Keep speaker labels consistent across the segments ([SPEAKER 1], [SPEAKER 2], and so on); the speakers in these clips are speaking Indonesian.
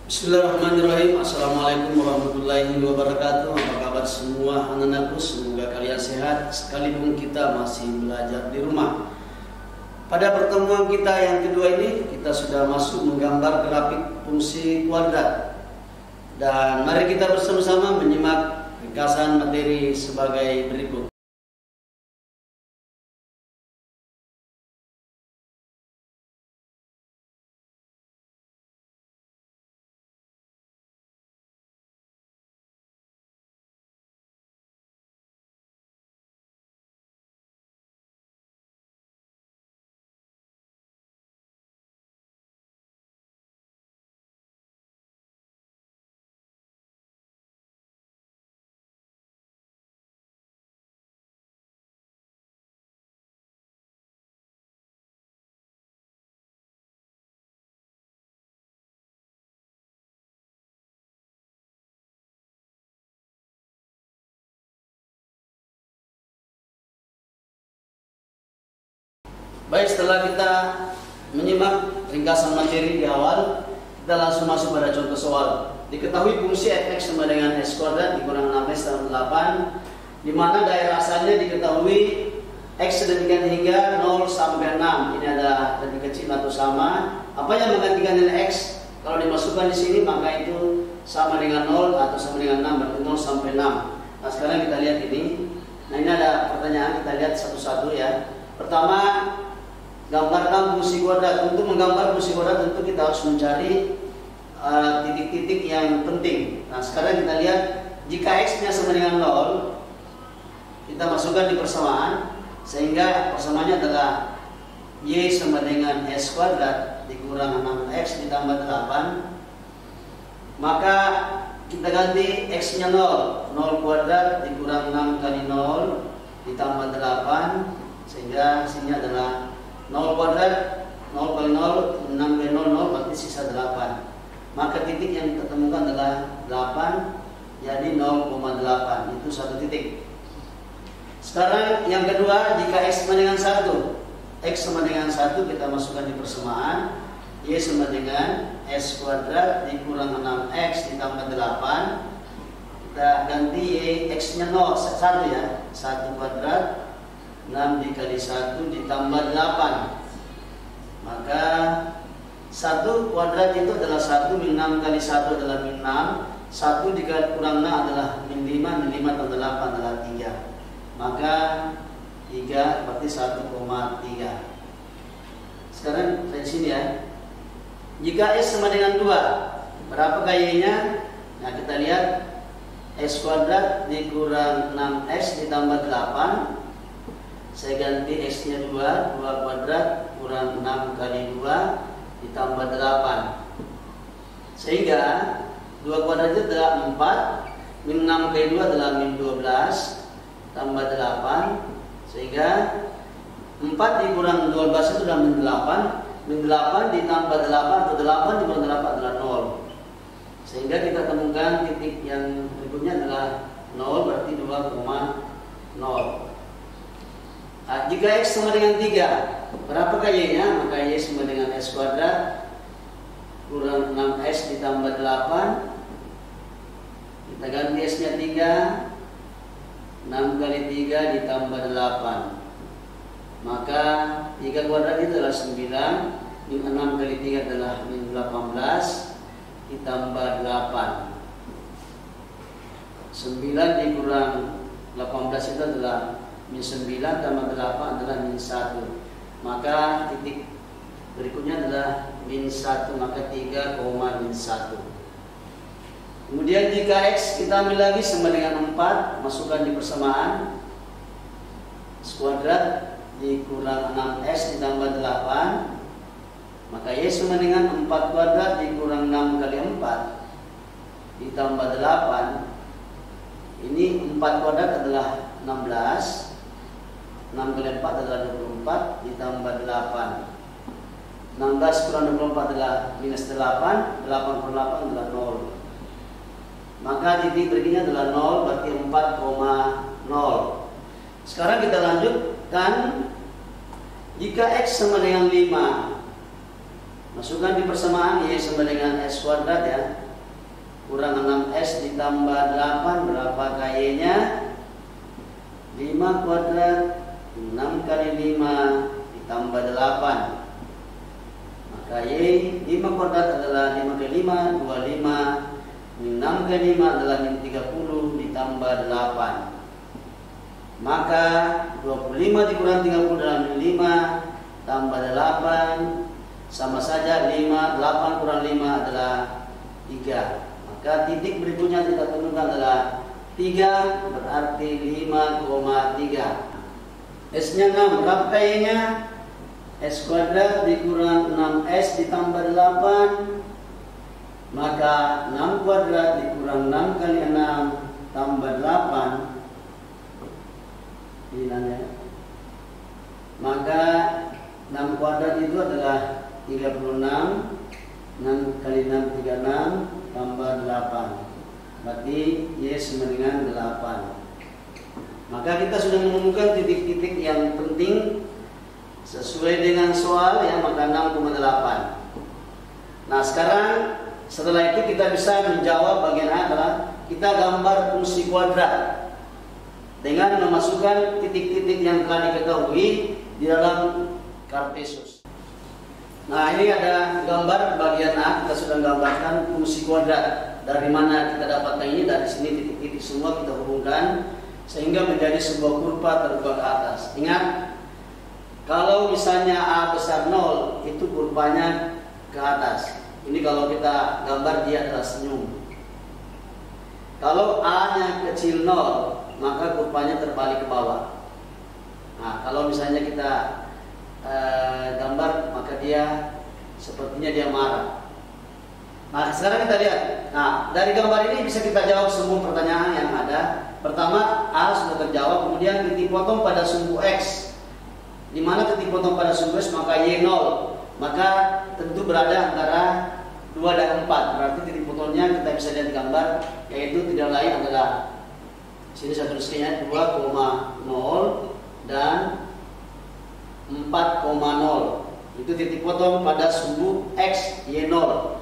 [SPEAKER 1] Bismillahirrahmanirrahim. Assalamualaikum warahmatullahi wabarakatuh. Apa kabar semua anak-anakku? Semoga kalian sehat sekalipun kita masih belajar di rumah. Pada pertemuan kita yang kedua ini, kita sudah masuk menggambar grafik fungsi kuadrat. Dan mari kita bersama-sama menyimak ringkasan materi sebagai berikut. Baik, setelah kita menyimak ringkasan materi di awal, kita langsung masuk pada contoh soal. Diketahui fungsi fx sama dengan s kuadrat dikurang 6s tambah 8, di mana daerah asalnya diketahui x sedemikian hingga 0 sampai 6. Ini ada lebih kecil atau sama. Apa yang menggantikan nilai x? Kalau dimasukkan di sini maka itu sama dengan 0 atau sama dengan 6, berarti 0 sampai 6. Nah, sekarang kita lihat ini. Nah, ini ada pertanyaan, kita lihat satu-satu ya. Pertama, gambarkan fungsi kuadrat. Untuk menggambar fungsi kuadrat tentu kita harus mencari titik-titik yang penting. Nah, sekarang kita lihat jika x-nya sama dengan 0, kita masukkan di persamaan, sehingga persamaannya adalah y sama dengan s kuadrat dikurang 6x ditambah 8. Maka kita ganti x-nya 0, 0 kuadrat dikurang 6 kali 0 ditambah 8, sehingga hasilnya adalah 0 kuadrat, 0 kali 0, 6 kali 0, 0 berarti sisa 8. Maka titik yang kita temukan adalah 8, jadi 0,8. Itu satu titik. Sekarang yang kedua, jika x sama dengan 1, x sama dengan 1 kita masukkan di persamaan, y sama dengan s kuadrat dikurang 6x ditambah 8. Kita ganti y, x-nya 0, 1 ya, 1 kuadrat 6 dikali 1 ditambah 8. Maka 1 kuadrat itu adalah 1, min 6 kali 1 adalah min 6. 1 dikali kurang 6 adalah min 5, min 5 tambah 8 adalah 3. Maka 3 berarti 1,3. Sekarang dari sini ya. Jika s sama dengan 2, berapakah y-nya? Nah, kita lihat s kuadrat dikurang 6x ditambah 8. Saya ganti x-nya 2 kuadrat kurang 6 kali 2 ditambah 8. Sehingga 2 kuadrat itu adalah 4, min 6 kali 2 adalah min 12 tambah 8. Sehingga 4 dikurang 12 itu adalah min 8. Min 8 ditambah 8 atau 8 dikurang 8 adalah 0. Sehingga kita temukan titik yang berikutnya adalah 0, berarti 2,0. Nah, jika x sama dengan 3, berapakah y-nya? Maka y sama dengan s kuadrat kurang 6s ditambah 8. Kita ganti s-nya 3, 6 kali 3 ditambah 8. Maka 3 kuadrat itu adalah 9, min 6 kali 3 adalah min 18 ditambah 8. 9 dikurang 18 itu adalah min 9 tambah 8 adalah min 1. Maka titik berikutnya adalah min 1, maka 3, min 1. Kemudian jika x kita ambil lagi sama dengan 4, masukkan di persamaan, s kuadrat dikurang 6s ditambah 8. Maka y sama dengan 4 kuadrat dikurang 6 kali 4 ditambah 8. Ini 4 kuadrat adalah 16. 6 kali 4 adalah 24 ditambah 8. 16 kurang 24 adalah minus 8. 8 kurang 8 adalah 0. Maka titik berikutnya adalah 0, berarti 4,0. Sekarang kita lanjutkan. Jika x sama dengan 5, Masukkan di persamaan Y sama dengan S kuadrat ya. Kurang 6S ditambah 8, berapakah Y-nya? 5 kuadrat, 6 kali 5 ditambah 8. Maka Y 5 kuadrat adalah 5 kali 5, 25. 6 kali 5 adalah 30 ditambah 8. Maka 25 dikurang 30 dalam 5 tambah 8 sama saja 8 kurang 5 adalah 3. Maka titik berikutnya kita temukan adalah 3, berarti 5,3. S-nya 6, berapa Y-nya? S kuadrat dikurang 6S ditambah 8. Maka 6 kuadrat dikurang 6 kali 6 tambah 8. Ini nanya. Maka 6 kuadrat itu adalah 36. 6 kali 6 36 tambah 8. Berarti Y sama dengan 8. Maka kita sudah menemukan titik-titik yang penting sesuai dengan soal ya, maka 6,8. Nah sekarang setelah itu kita bisa menjawab bagian A adalah kita gambar fungsi kuadrat dengan memasukkan titik-titik yang telah diketahui di dalam Cartesius. Nah ini ada gambar bagian A, kita sudah gambarkan fungsi kuadrat. Dari mana kita dapatkan ini? Dari sini titik-titik semua kita hubungkan sehingga menjadi sebuah kurva terbuka ke atas. Ingat, kalau misalnya A besar 0 itu kurvanya ke atas. Ini kalau kita gambar dia adalah senyum. Kalau A-nya kecil 0, maka kurvanya terbalik ke bawah. Nah, kalau misalnya kita gambar, maka dia sepertinya dia marah. Nah, sekarang kita lihat. Nah, dari gambar ini bisa kita jawab semua pertanyaan yang ada. Pertama, A sudah terjawab. Kemudian titik potong pada sumbu X. Di mana titik potong pada sumbu X, maka Y 0. Maka tentu berada antara 2 dan 4. Berarti titik potongnya kita bisa lihat di gambar, yaitu tidak lain adalah sini saya tuliskannya 2,0 dan 4,0. Itu titik potong pada sumbu X Y 0.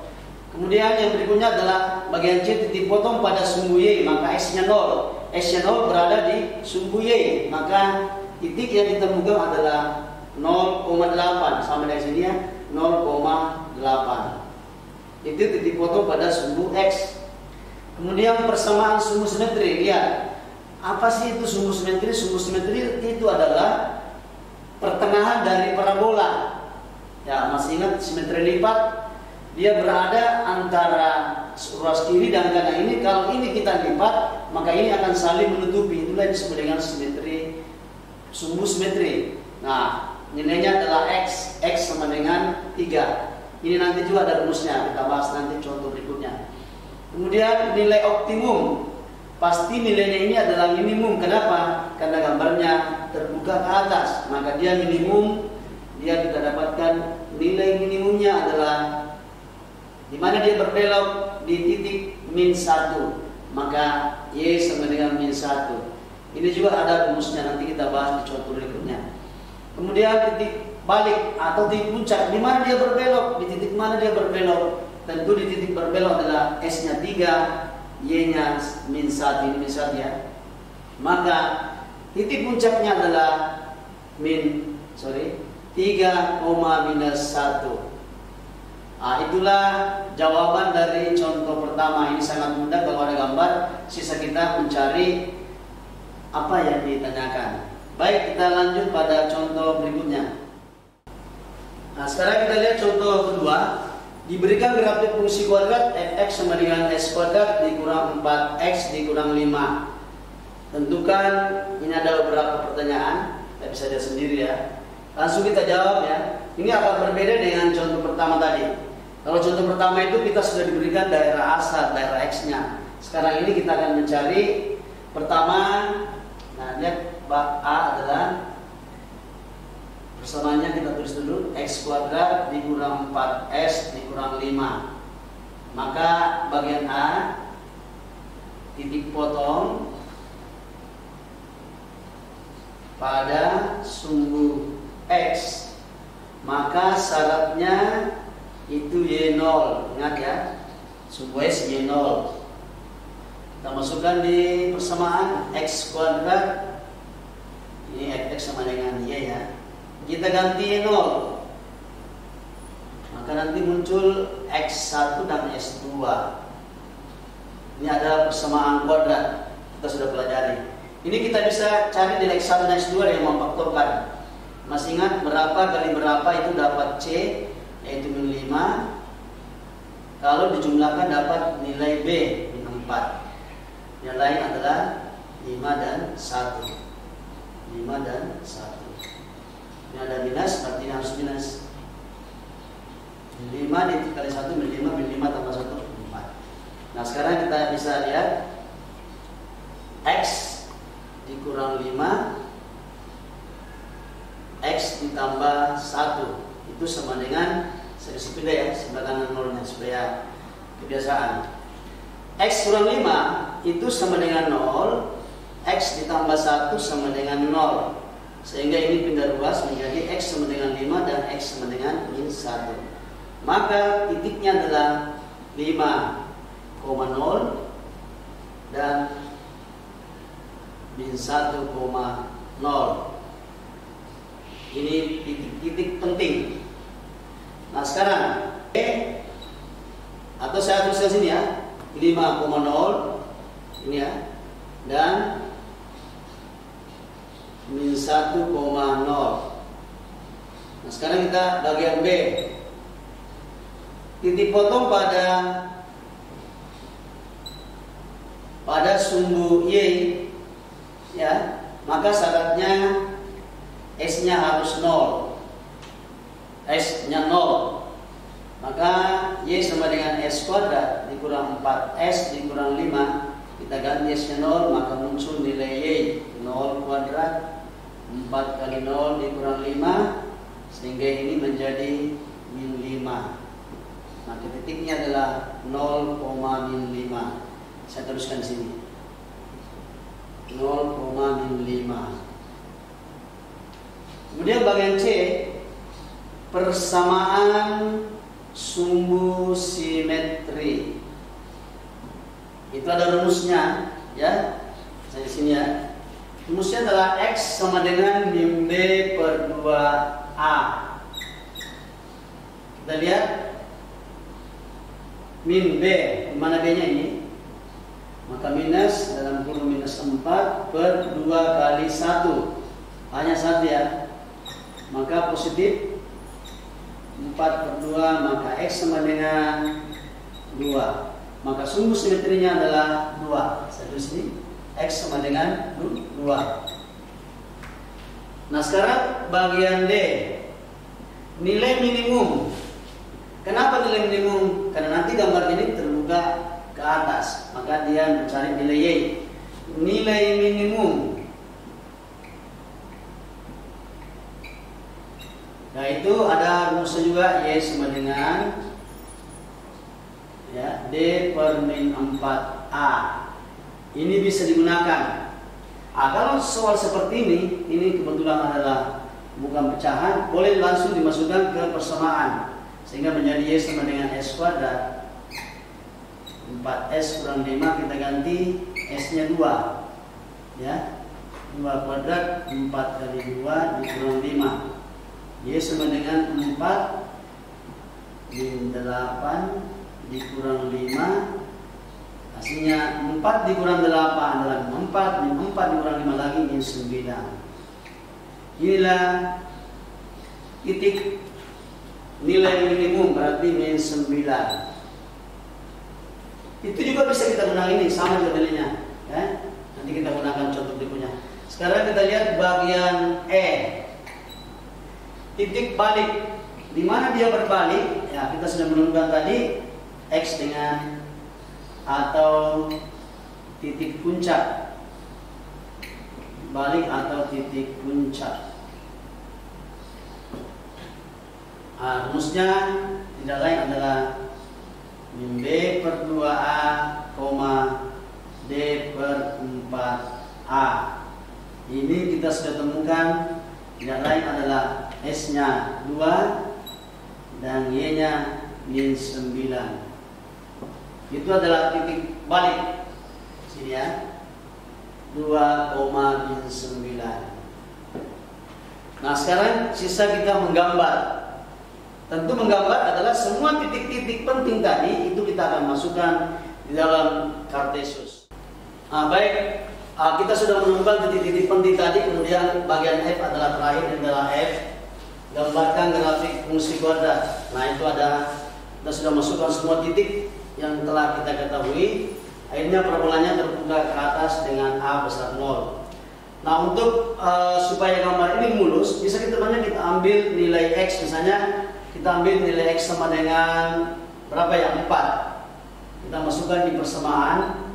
[SPEAKER 1] Kemudian yang berikutnya adalah bagian C, titik potong pada sumbu Y, maka X-nya 0. X-nya 0 berada di sumbu Y, maka titik yang ditemukan adalah 0,8. Sama dari sini ya, 0,8. Itu titik potong pada sumbu X. Kemudian persamaan sumbu simetri. Lihat, apa sih itu sumbu simetri? Sumbu simetri itu adalah pertengahan dari parabola. Ya, masih ingat simetri lipat? Dia berada antara ruas kiri dan kanan ini. Kalau ini kita lipat, maka ini akan saling menutupi. Itulah yang disebut dengan simetri, sumbu simetri. Nah, nilainya adalah X. X sama dengan 3. Ini nanti juga ada rumusnya, kita bahas nanti contoh berikutnya. Kemudian nilai optimum, pasti nilainya ini adalah minimum. Kenapa? Karena gambarnya terbuka ke atas, maka dia minimum. Dia kita dapatkan nilai minimumnya adalah di mana dia berbelok di titik min 1, maka Y sama dengan min 1. Ini juga ada rumusnya, nanti kita bahas di contoh berikutnya. Kemudian titik balik atau titik puncak, di mana dia berbelok, di titik mana dia berbelok. Tentu di titik berbelok adalah S-nya 3, Y-nya min 1, ini min 1 ya. Maka titik puncaknya adalah 3,-1. Nah, itulah jawaban dari contoh pertama. Ini sangat mudah kalau ada gambar, sisa kita mencari apa yang ditanyakan. Baik, kita lanjut pada contoh berikutnya. Nah, sekarang kita lihat contoh kedua. Diberikan grafik fungsi kuadrat fx sama dengan s kuadrat dikurang 4x dikurang 5. Tentukan, ini ada beberapa pertanyaan, kita bisa lihat sendiri ya. Langsung kita jawab ya. Ini akan berbeda dengan contoh pertama tadi. Kalau contoh pertama itu kita sudah diberikan daerah asal, daerah X-nya. Sekarang ini kita akan mencari pertama. Nah, lihat A adalah persamaannya kita tulis dulu, X kuadrat dikurang 4S dikurang 5. Maka bagian A, titik potong pada sumbu X. Maka syaratnya itu Y0. Ingat ya, sumbu S Y0. Kita masukkan di persamaan X kuadrat. Ini Fx sama dengan Y ya. Kita ganti Y0. Maka nanti muncul X1 dan S2. Ini ada persamaan kuadrat. Kita sudah pelajari. Ini kita bisa cari dari X1 dan S2 yang memfaktorkan. Masih ingat berapa kali berapa itu dapat C, yaitu min 5. Kalau dijumlahkan dapat nilai B, min 4. Yang lain adalah 5 dan 1. 5 dan 1. Ini ada minus, artinya harus minus. Min 5 dikali 1, min 5 tambah 1, 4. Nah sekarang kita bisa lihat X dikurang 5, X ditambah 1 itu sama dengan, saya kasih pindah ya sebelah kanan nolnya supaya kebiasaan. X kurang 5 itu sama dengan 0, X ditambah 1 sama dengan 0. Sehingga ini pindah ruas menjadi X sama dengan 5 dan X sama dengan min 1. Maka titiknya adalah 5,0 dan min 1,0. Ini titik-titik penting. Nah sekarang atau saya tuliskan sini ya, 5,0 ini ya, dan min 1,0. Nah sekarang kita bagian B. Titik potong pada sumbu Y ya, maka syaratnya S-nya harus 0. S-nya 0. Maka Y sama dengan S kuadrat dikurang 4S dikurang 5. Kita ganti S-nya 0, maka muncul nilai Y 0 kuadrat 4 kali 0 dikurang 5. Sehingga ini menjadi min 5. Maka titiknya adalah 0, min 5. Saya teruskan sini 0, min 5. Kemudian bagian C, persamaan sumbu simetri. Itu ada rumusnya ya. Saya di sini ya. Rumusnya adalah X sama dengan min B per 2A. Kita lihat min B, mana B nya ini? Maka minus dalam kurung minus 4 per 2 kali 1. Hanya 1 ya. Maka positif 4 per 2, maka X sama dengan 2. Maka sumbu simetrinya adalah 2. Saya tulis ini X sama dengan 2. Nah sekarang bagian D, nilai minimum. Kenapa nilai minimum? Karena nanti gambar ini terbuka ke atas, maka dia mencari nilai Y. Nilai minimum yaitu ada rumusnya juga, Y sama dengan ya, D per min 4A. Ini bisa digunakan. Kalau soal seperti ini kebetulan adalah bukan pecahan, boleh langsung dimasukkan ke persamaan. Sehingga menjadi Y sama dengan S kuadrat 4S kurang 5, kita ganti S-nya 2 ya, 2 kuadrat 4 kali 2 dikurang 5. Y sama dengan 4 min 8 dikurang 5. Hasilnya 4 dikurang 8 adalah 4, min 4 dikurang 5 lagi min 9. Inilah titik nilai minimum, berarti min 9. Itu juga bisa kita gunakan, ini sama juga nilainya ya. Nanti kita gunakan contoh berikutnya. Sekarang kita lihat bagian E, titik balik. Di mana dia berbalik? Ya, kita sudah menentukan tadi X dengan atau titik puncak, balik atau titik puncak. Rumusnya tidak lain adalah min B per 2A, D per 4A. Ini kita sudah temukan, tidak lain adalah S-nya 2 dan Y-nya min 9. Itu adalah titik balik. Sini ya. 2, min 9. Nah sekarang sisa kita menggambar. Tentu menggambar adalah semua titik-titik penting tadi itu kita akan masukkan di dalam Cartesius. Nah, baik, kita sudah menemukan titik-titik penting tadi. Kemudian bagian F adalah terakhir adalah F. Gambarkan grafik fungsi kuadrat. Nah itu ada, kita sudah masukkan semua titik yang telah kita ketahui. Akhirnya parabolanya terbuka ke atas dengan A besar 0. Nah untuk supaya gambar ini mulus, bisa kita ambil nilai X misalnya. Kita ambil nilai X sama dengan berapa ya? 4. Kita masukkan di persamaan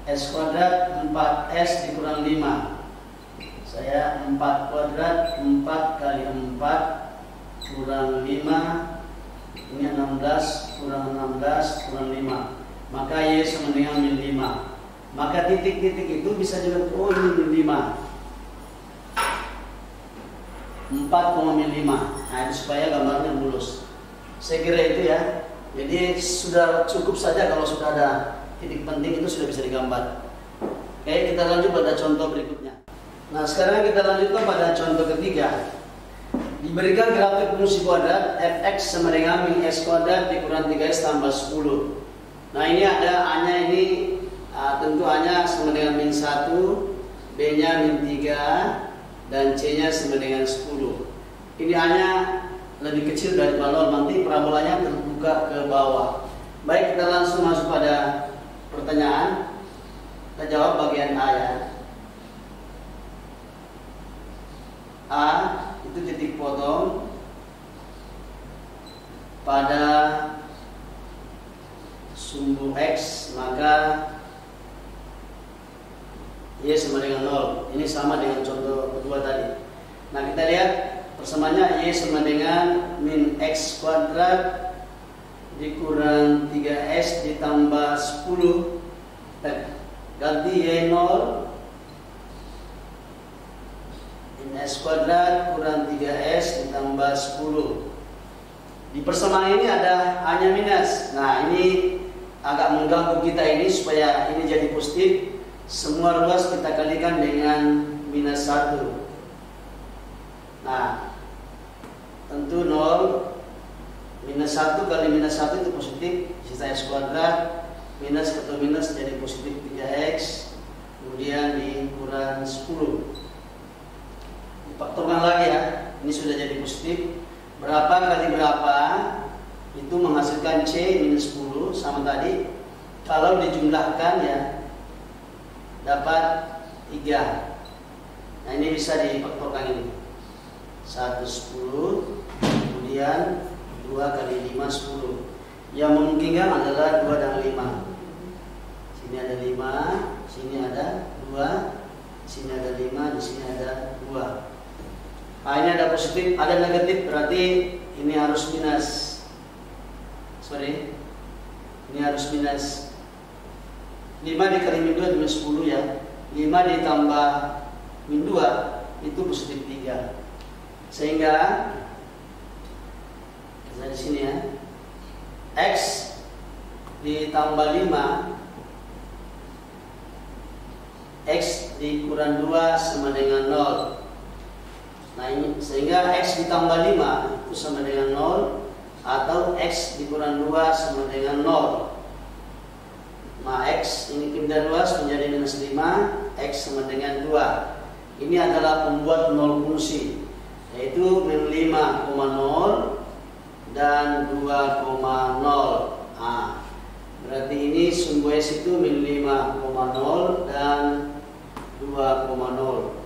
[SPEAKER 1] S kuadrat 4S dikurang 5. Saya 4 kuadrat 4 kali 4 kurang 5. Ini 16 kurang 16 kurang 5. Maka Y sama dengan min 5. Maka titik-titik itu bisa juga ini min 5. 4, min 5. Nah itu supaya gambarnya mulus. Saya kira itu ya. Jadi sudah cukup saja kalau sudah ada titik penting itu sudah bisa digambar. Oke, kita lanjut pada contoh berikutnya. Nah sekarang kita lanjutkan pada contoh ketiga. Diberikan grafik fungsi kuadrat fx sama dengan min x kuadrat dikurang 3s tambah 10. Nah ini ada A-nya ini tentu A-nya sama dengan min 1, B-nya min 3, dan C-nya sama dengan 10. Ini A-nya lebih kecil dari 0, nanti parabolanya terbuka ke bawah. Baik, kita langsung masuk pada pertanyaan. Kita jawab bagian A ya. A itu titik potong pada sumbu X, maka Y sama dengan 0. Ini sama dengan contoh kedua tadi. Nah kita lihat persamaannya Y sama dengan min X kuadrat dikurang 3S ditambah 10. Ganti Y 0, min S kuadrat kurang 3S ditambah 10. Di persamaan ini ada A nya minus. Nah ini agak mengganggu kita ini, supaya ini jadi positif. Semua ruas kita kalikan dengan minus 1. Nah tentu 0, minus 1 kali minus 1 itu positif, sisa S kuadrat, minus atau minus jadi positif 3X, kemudian dikurang 10. Difaktorkan lagi ya, ini sudah jadi positif. Berapa kali berapa itu menghasilkan C minus 10 sama tadi. Kalau dijumlahkan ya dapat 3. Nah ini bisa difaktorkan ini 1 10, kemudian 2 kali 5 10. Yang memungkinkan adalah 2 dan 5. Sini ada 5, sini ada 2, sini ada 5, di sini ada 2. Nah ini ada positif, ada negatif, berarti ini harus minus. Sorry, ini harus minus. 5 dikali min 2 minus 10 ya. 5 ditambah min 2 itu positif 3. Sehingga kita di sini ya, X ditambah 5, X dikurang 2 sama dengan 0. Nah ini sehingga X ditambah 5 itu sama dengan 0, atau X dikurang 2 sama dengan 0. Nah X ini pindah luas menjadi minus 5, X sama dengan 2. Ini adalah pembuat 0 fungsi, yaitu min 5,0 dan 2,0. Nah, berarti ini sumbu S itu min 5,0 dan 2,0.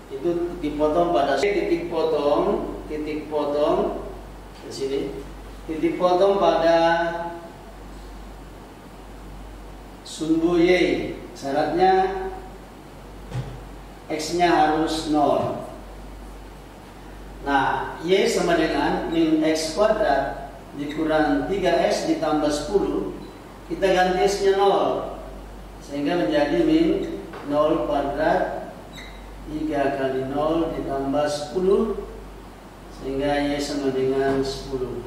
[SPEAKER 1] Itu dipotong pada titik potong di sini. Titik potong pada sumbu Y. Syaratnya X-nya harus 0. Nah, Y sama dengan min X kuadrat dikurang 3S ditambah 10. Kita ganti S-nya 0, sehingga menjadi min 0 kuadrat 3 kali 0 ditambah 10, sehingga Y sama dengan 10.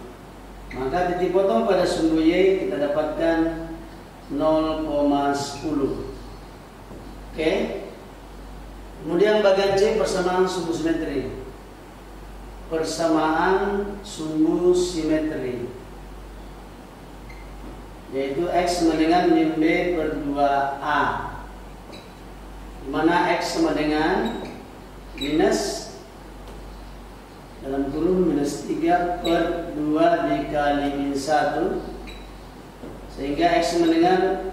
[SPEAKER 1] Maka titik potong pada sumbu Y kita dapatkan 0,10. Oke. Kemudian bagian C persamaan sumbu simetri. Persamaan sumbu simetri, yaitu X sama dengan min B per 2A, di mana X sama dengan minus dalam kurung minus 3 per 2 dikali min 1, sehingga X sama dengan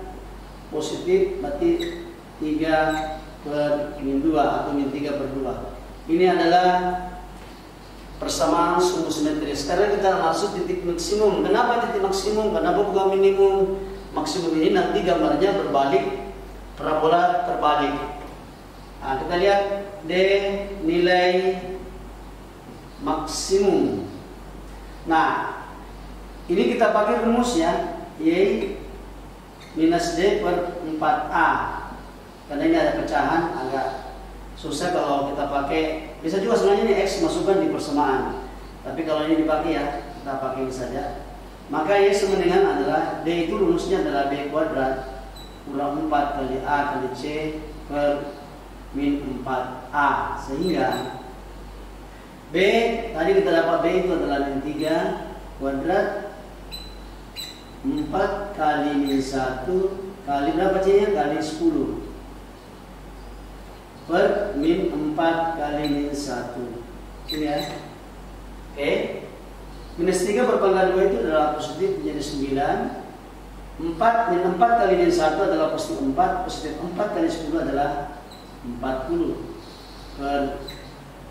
[SPEAKER 1] positif, berarti 3 per min 2 atau min 3 per 2. Ini adalah persamaan sumbu simetri. Sekarang kita masuk titik maksimum. Kenapa titik maksimum? Kenapa bukan minimum? Maksimum ini nanti gambarnya berbalik, parabola terbalik. Nah, kita lihat D nilai maksimum. Nah, ini kita pakai rumusnya Y minus D per 4A. Karena ini ada pecahan, agak susah kalau kita pakai. Bisa juga sebenarnya ini X masukkan di persamaan, tapi kalau ini dipakai ya kita pakai ini saja. Maka Y sama dengan adalah D itu rumusnya adalah B kuadrat kurang 4 kali A kali C per min 4A, sehingga B tadi kita dapat B itu adalah min 3 kuadrat 4 kali min 1 kali berapa C nya? Kali 10 per min 4 kali min 1. Ini ya. Oke. Minus 3 per pangkat 2 itu adalah positif, menjadi 9. 4 min 4 kali min 1 adalah positif 4. Positif 4 kali 10 adalah 40 per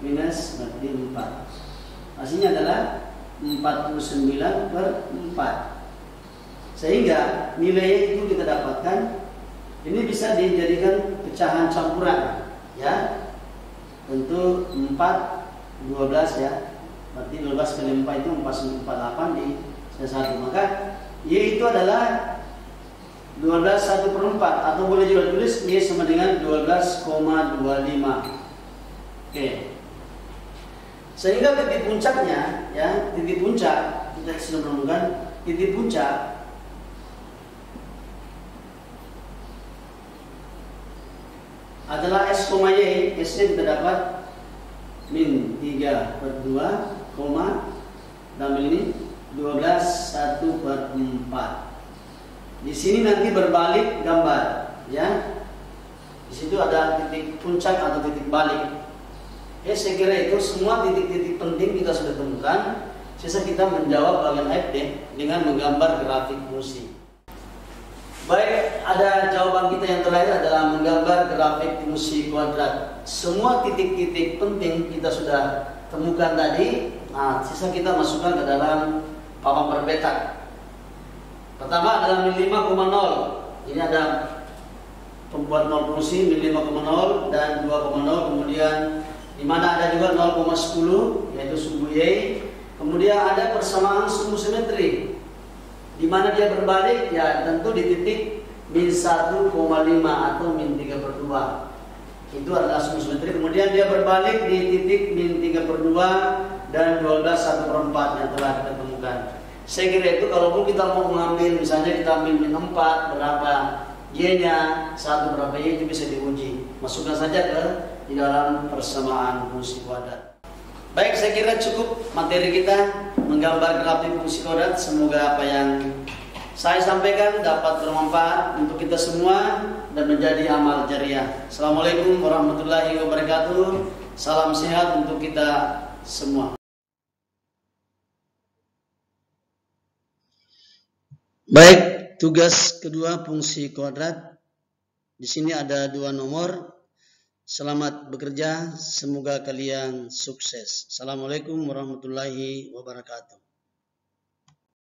[SPEAKER 1] minus berarti 4. Hasilnya adalah 49 per 4. Sehingga nilai itu kita dapatkan. Ini bisa dijadikan pecahan campuran. Ya, tentu 4, 12 ya, berarti 12 kali 4 itu 48 di C1. Maka Y itu adalah 12 1 per 4, atau boleh juga tulis Y sama dengan 12,25. Oke. Sehingga titik puncaknya, ya, titik puncak kita sudah menemukan titik puncak adalah S, Y. S nya kita dapat min 3 per 2, dalam ini 12 1 per 4. Di sini nanti berbalik gambar, ya. Di situ ada titik puncak atau titik balik. Saya kira itu semua titik-titik penting kita sudah temukan. Sisa kita menjawab bagian FD dengan menggambar grafik fungsi. Baik, ada jawaban kita yang terakhir adalah menggambar grafik fungsi kuadrat. Semua titik-titik penting kita sudah temukan tadi. Nah, sisa kita masukkan ke dalam papan berpetak. Pertama adalah min 5,0. Ini ada pembuat 0 fungsi min 5,0 dan 2,0. Kemudian di mana ada juga 0,10 yaitu sumbu Y. Kemudian ada persamaan sumbu simetri. Di mana dia berbalik, ya tentu di titik min 1,5 atau min 3 per 2. Itu adalah sumbu simetri. Kemudian dia berbalik di titik min 3 per 2 dan 12 1 per 4 yang telah kita temukan. Saya kira itu kalaupun kita mau mengambil, misalnya kita ambil min 4 berapa Y-nya, 1 berapa Y, itu bisa diuji. Masukkan saja ke di dalam persamaan fungsi kuadrat. Baik, saya kira cukup materi kita menggambar grafik fungsi kuadrat. Semoga apa yang saya sampaikan dapat bermanfaat untuk kita semua dan menjadi amal jariah. Assalamualaikum warahmatullahi wabarakatuh. Salam sehat untuk kita semua. Baik, tugas kedua fungsi kuadrat. Di sini ada 2 nomor. Selamat bekerja, semoga kalian sukses. Assalamualaikum warahmatullahi wabarakatuh.